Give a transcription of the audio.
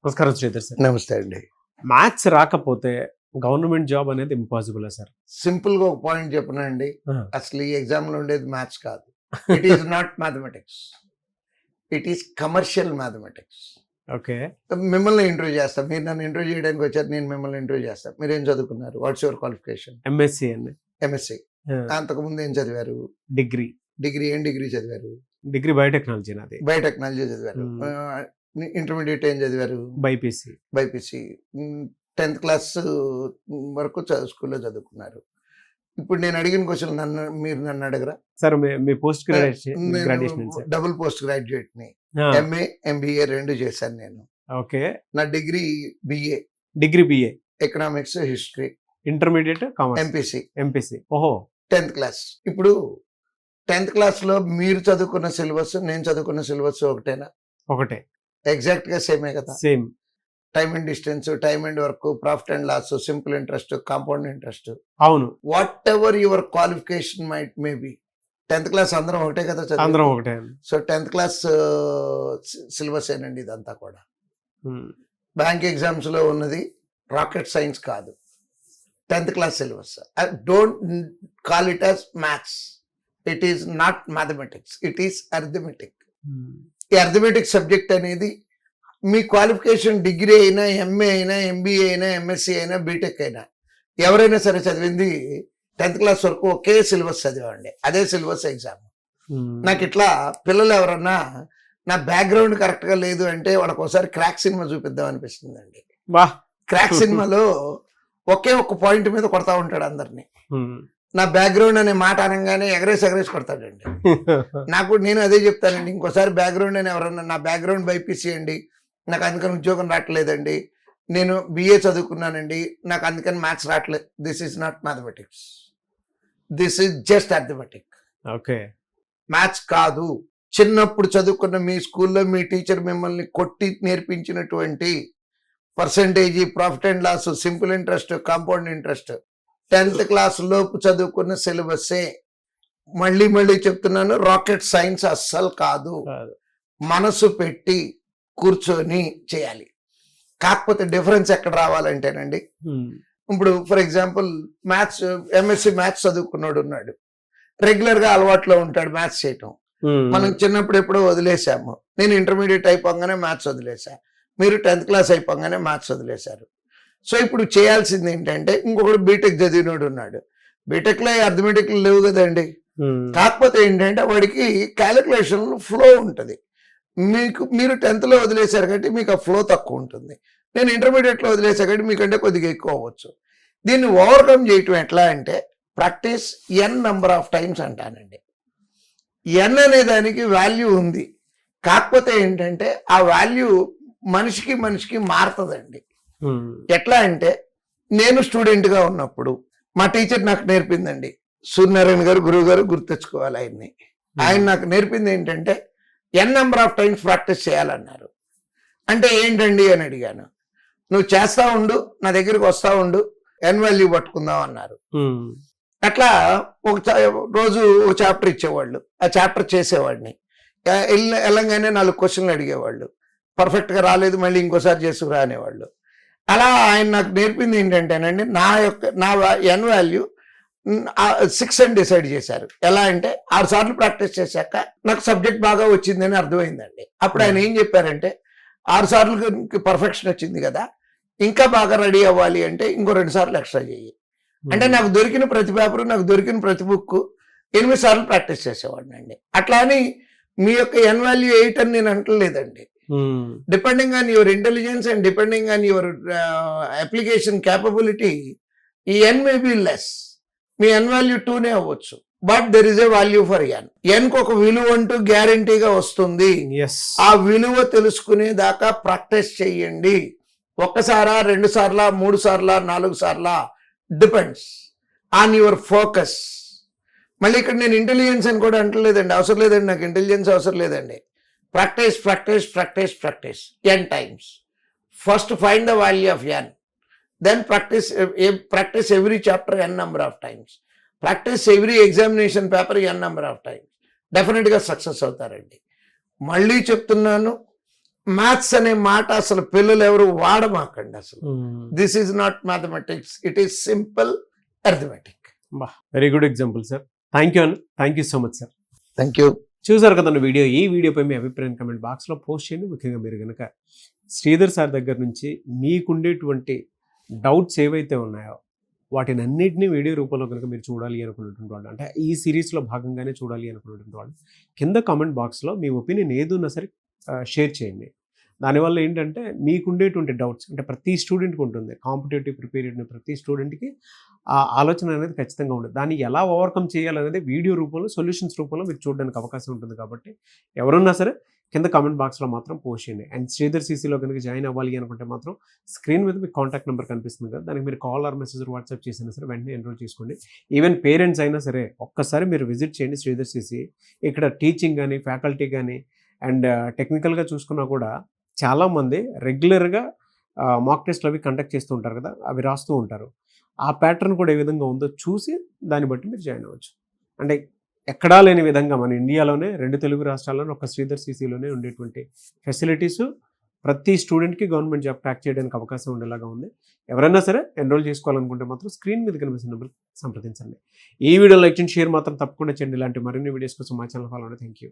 నమస్కారం శ్రీధర్ సార్. నమస్తే అండి. మ్యాథ్స్ రాకపోతే గవర్నమెంట్ జాబ్ అనేది ఇంపాసిబుల్ సార్? సింపుల్ గా ఒక పాయింట్ చెప్పనా అండి, అసలు ఈ ఎగ్జామ్ లో ఉండేది మ్యాథ్స్ కాదు. It is not mathematics, it is commercial mathematics. Okay, మిమ్మల్ని ఇంటర్వ్యూ చేస్తాం, మీరు నన్ను ఇంటర్వ్యూ చేయడానికి వచ్చారు, నేను మిమ్మల్ని ఇంటర్వ్యూ చేస్తాను. మీరు ఏం చదువుకున్నారు? What's your qualification? ఎంఎస్సి అండి. ఎంఎస్సి. అంతకుముందు ఏం చదివారు? డిగ్రీ. డిగ్రీ. ఏం డిగ్రీ చదివారు? డిగ్రీ బయోటెక్నాలజీ నాది. బయోటెక్నాలజీ చదివారు. ఇంటర్మీడియట్ ఏం చదివారు? బైపీసీ. బైపీసీ. 10th క్లాస్ వరకు స్కూల్లో చదువుకున్నారు. ఇప్పుడు నేను అడిగిన క్వశ్చన్ మీరు నన్ను అడగరా సార్? మీ post graduation double post graduate ని, ఎంఏ ఎంబీఏ రెండు చేశాను నేను. ఓకే. నా degree BA. Degree BA economics history. Intermediate MPC. MPC. ఓహో. 10th class. ఇప్పుడు 10th క్లాస్ లో మీరు చదువుకున్న సిలబస్ నేను చదువుకున్న సిలబస్ ఒకటేనా? ఒకటే. ఎగ్జాక్ట్ గా సేమే కదా. Same. Time and distance, time and work, profit and loss, simple interest, compound interest. అవును. Whatever your qualification might may be, 10th class అందరం ఒకటే కదా చదువు. అందరం ఒకటే. సో 10th క్లాస్ సిలబస్ ఏనండి ఇదంతా కూడా. బ్యాంక్ ఎగ్జామ్స్ లో ఉన్నది రాకెట్ సైన్స్ కాదు, 10th class syllabus. Don't call it as maths. It is not mathematics, it is arithmetic. ఈ అర్థమెటిక్ సబ్జెక్ట్ అనేది మీ క్వాలిఫికేషన్ డిగ్రీ అయినా, ఎంఏ అయినా, ఎంబీఏ అయినా, ఎంఎస్సీ అయినా, బీటెక్ అయినా, ఎవరైనా సరే చదివింది 10th క్లాస్ వరకు ఒకే సిలబస్ చదివండి, అదే సిలబస్ ఎగ్జామ్. నాకు ఇట్లా పిల్లలు ఎవరన్నా నా బ్యాక్గ్రౌండ్ కరెక్ట్ గా లేదు అంటే వాళ్ళకి ఒకసారి క్రాక్ సినిమా చూపిద్దాం అనిపిస్తుంది అండి. క్రాక్ సినిమాలో ఒకే ఒక్క పాయింట్ మీద కొడతా ఉంటాడు అందరినీ. నా బ్యాక్గ్రౌండ్ అనే మాట అనగానే ఎగరేసి కొడతాడండి. నేను అదే చెప్తానండి, ఇంకోసారి బ్యాక్గ్రౌండ్ అని ఎవరన్నా, నా బ్యాక్గ్రౌండ్ బైపీసీ అండి, నాకు అందుకని ఉద్యోగం రావట్లేదండి, నేను బిఏ చదువుకున్నానండి, నాకు అందుకని మ్యాథ్స్ రావట్లేదు. This is not mathematics, this is just arithmetic. Okay. Maths కాదు. చిన్నప్పుడు చదువుకున్న మీ స్కూల్లో మీ టీచర్ మిమ్మల్ని కొట్టి నేర్పించినటువంటి percentage, profit and loss, simple interest, compound interest 10th class లోపు చదువుకున్న సిలబస్సే. మళ్ళీ చెప్తున్నాను, రాకెట్ సైన్స్ అస్సలు కాదు. మనసు పెట్టి కూర్చొని చేయాలి. కాకపోతే డిఫరెన్స్ ఎక్కడ రావాలంటేనండి, ఇప్పుడు for example maths, MSc maths చదువుకున్నాడు ఉన్నాడు, రెగ్యులర్ గా అలవాట్లో ఉంటాడు మ్యాథ్స్ చేయటం. మనం చిన్నప్పుడు ఎప్పుడో వదిలేసాము. నేను ఇంటర్మీడియట్ అయిపోగానే మ్యాథ్స్ వదిలేసా, మీరు 10th క్లాస్ అయిపోగానే మ్యాథ్స్ వదిలేశారు. సో ఇప్పుడు చేయాల్సింది ఏంటంటే, ఇంకొకటి బీటెక్ చదివినోడు ఉన్నాడు, బీటెక్ లో అర్థమెటిక్లు లేవు కదండి. కాకపోతే ఏంటంటే వాడికి క్యాలిక్యులేషన్ ఫ్లో ఉంటుంది. మీరు 10th లో వదిలేశారు కాబట్టి మీకు ఆ ఫ్లో తక్కువ ఉంటుంది. నేను ఇంటర్మీడియట్ లో వదిలేసా కాబట్టి మీకంటే కొద్దిగా ఎక్కువ అవ్వచ్చు. దీన్ని ఓవర్కమ్ చేయటం ఎట్లా అంటే, practice n number of times అంటానండి. n అనే దానికి వాల్యూ ఉంది, కాకపోతే ఏంటంటే ఆ వాల్యూ మనిషికి మారుతుందండి. ఎట్లా అంటే, నేను స్టూడెంట్ గా ఉన్నప్పుడు మా టీచర్ నాకు నేర్పిందండి, సూర్యనారాయణ గారు, గురువు గారు, గుర్తెచ్చుకోవాలి ఆయన్ని. ఆయన నాకు నేర్పింది ఏంటంటే, n number of times practice చేయాలన్నారు. అంటే ఏంటండి అని అడిగాను. నువ్వు చేస్తా ఉండు, నా దగ్గరికి వస్తా ఉండు, n వాల్యూ పట్టుకుందాం అన్నారు. అట్లా రోజు ఒక చాప్టర్ ఇచ్చేవాళ్ళు, ఆ చాప్టర్ చేసేవాడిని. వెళ్ళంగానే 4 క్వశ్చన్లు అడిగేవాళ్ళు, పర్ఫెక్ట్ గా రాలేదు మళ్ళీ ఇంకోసారి చేసుకురా అనేవాళ్ళు. అలా ఆయన నాకు నేర్పింది ఏంటంటేనండి, నా n వాల్యూ 6 అని డిసైడ్ చేశారు. ఎలా అంటే 6 సార్లు ప్రాక్టీస్ చేశాక నాకు సబ్జెక్ట్ బాగా వచ్చిందని అర్థమైందండి. అప్పుడు ఆయన ఏం చెప్పారంటే, 6 సార్లు పర్ఫెక్షన్ వచ్చింది కదా, ఇంకా బాగా రెడీ అవ్వాలి అంటే ఇంకో 2 సార్లు ఎక్స్ట్రా చేయి. అంటే నాకు దొరికిన ప్రతి పేపరు, నాకు దొరికిన ప్రతి బుక్ 8 సార్లు ప్రాక్టీస్ చేసేవాడిని అండి. అట్లా అని మీ యొక్క n వాల్యూ 8 అని నేను అంటలేదండి. Depending on your intelligence and depending on your application capability, ఈ n మే బి లెస్. మీ n వాల్యూ 2నే అవ్వచ్చు, but there is a value for n. కు ఒక విలువ అంటూ గ్యారంటీగా వస్తుంది. ఆ విలువ తెలుసుకునే దాకా ప్రాక్టీస్ చెయ్యండి. 1 సారా, 2 సార్లా, 3 సార్లా, 4 సార్లా, డిపెండ్స్ ఆన్ యువర్ ఫోకస్. మళ్ళీ ఇక్కడ నేను ఇంటెలిజెన్స్ అని కూడా అంటలేదండి, అవసరం లేదండి, నాకు ఇంటెలిజెన్స్ అవసరం లేదండి. Practice n times. First find the value of n. Then practice every chapter n number of times. Practice every examination paper n number of times. Definitely success అవుతారండి. మళ్ళీ చెప్తున్నాను, మ్యాథ్స్ అనే మాట అసలు పిల్లలు ఎవరు వాడమాకండి అసలు. This is not mathematics, it is simple arithmetic. Very good example sir. Thank you so much sir. Thank you. చూసారు కదండి వీడియో. ఈ వీడియోపై మీ అభిప్రాయం కమెంట్ బాక్స్లో పోస్ట్ చేయండి. ముఖ్యంగా మీరు కనుక శ్రీధర్ సార్ దగ్గర నుంచి మీకుండేటువంటి డౌట్స్ ఏవైతే ఉన్నాయో వాటిని అన్నింటినీ వీడియో రూపంలో కనుక మీరు చూడాలి అనుకున్నటువంటి వాళ్ళు, అంటే ఈ సిరీస్లో భాగంగానే చూడాలి అనుకున్నటువంటి వాళ్ళు, కింద కామెంట్ బాక్స్లో మీ ఒపీనియన్ ఏదున్నా సరే షేర్ చేయండి. దానివల్ల ఏంటంటే మీకుండేటువంటి డౌట్స్, అంటే ప్రతి స్టూడెంట్కి ఉంటుంది, కాంపిటేటివ్ ప్రిపేర్ అయిన ప్రతి స్టూడెంట్కి ఆ ఆలోచన అనేది ఖచ్చితంగా ఉంటుంది. దాన్ని ఎలా ఓవర్కమ్ చేయాలనేది వీడియో రూపంలో, సొల్యూషన్స్ రూపంలో మీరు చూడడానికి అవకాశం ఉంటుంది. కాబట్టి ఎవరున్నా సరే కింద కామెంట్ బాక్స్లో మాత్రం పోస్ట్ చేయండి. అండ్ శ్రీధర్ సీసీలో కనుక జాయిన్ అవ్వాలి అనుకుంటే మాత్రం స్క్రీన్ మీద మీకు కాంటాక్ట్ నెంబర్ కనిపిస్తుంది కదా, దానికి మీరు కాల్ ఆర్ మెసేజ్ వాట్సాప్ చేసినా సరే వెంటనే ఎన్రోల్ చేసుకోండి. ఈవెన్ పేరెంట్స్ అయినా సరే ఒక్కసారి మీరు విజిట్ చేయండి శ్రీధర్ సీసీ. ఇక్కడ టీచింగ్ కానీ, ఫ్యాకల్టీ కానీ అండ్ టెక్నికల్గా చూసుకున్నా కూడా చాలామంది రెగ్యులర్గా మాక్ టెస్ట్లు అవి కండక్ట్ చేస్తూ ఉంటారు కదా, అవి రాస్తూ ఉంటారు. ఆ ప్యాటర్న్ కూడా ఏ విధంగా ఉందో చూసి దాన్ని బట్టి మీరు జాయిన్ అవ్వచ్చు. అంటే ఎక్కడా లేని విధంగా మన ఇండియాలోనే 2 తెలుగు రాష్ట్రాల్లోనే ఒక శ్రీధర్ సీసీలోనే ఉండేటువంటి ఫెసిలిటీస్ ప్రతి స్టూడెంట్కి గవర్నమెంట్ జాబ్ ట్రాక్ చేయడానికి అవకాశం ఉండేలాగా ఉంది. ఎవరైనా సరే ఎన్రోల్ చేసుకోవాలనుకుంటే మాత్రం స్క్రీన్ మీద కనిపిస్తున్న నెంబర్ సంప్రదించండి. ఈ వీడియో లైక్ చేయండి, షేర్ మాత్రం తప్పకుండా చేయండి. ఇలాంటి మరిన్ని వీడియోస్ కోసం మా ఛానల్ ఫాలో అవ్వండి. Thank you.